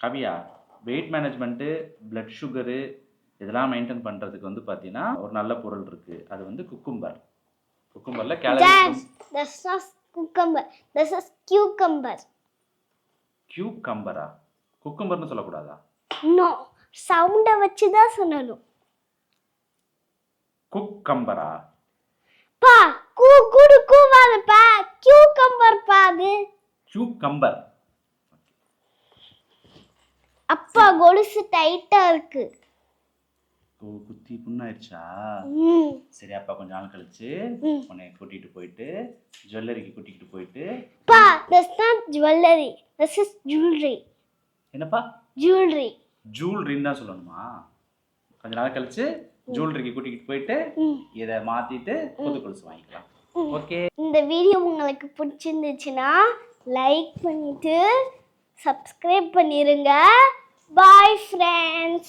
கவியா, weight management, blood sugar இதெல்லாம் maintain பண்ணுறதுக்கு வந்து பார்த்தீங்கன்னா ஒரு நல்ல பொருள் இருக்குது. அது வந்து குக்கும்பர். குக்கும்பரில் calories. That's not cucumber. This is cucumber. கியூக்கம்பரா? குக்கும்பர்னு சொல்லக்கூடாதா? No. சவுண்டை வச்சு தான் சொல்லணும். குக்கம்பரா? பா குடு கூவாதப்பா. கியூக்கம்பர் பாது. கியூக்கம்பர். அப்பா கொலுசு டைட்டா இருக்கு. ஓ, குத்தி புண்ணாயிடுச்சா? சரி, அப்பா கொஞ்ச நாள் கழிச்சு உன்னை கூட்டிட்டு போயிட்டு ஜுவல்லரிக்கு கூட்டிட்டு போயிட்டு. பா, that's not jewelry. This is jewelry. என்னப்பா? Jewelry. ஜூவல்லரின்னு தான் சொல்லணுமா? கொஞ்ச நாள் கழிச்சு ஜுவல்லரிக்கு கூட்டிட்டு போயிட்டு இதை மாத்திட்டு புது கொலுசு வாங்கிக்கலாம். ஓகே. இந்த வீடியோ உங்களுக்கு பிடிச்சிருந்துச்சுன்னா லைக் பண்ணிட்டு சப்ஸ்கிரைப் பண்ணிருங்க. Bye friends.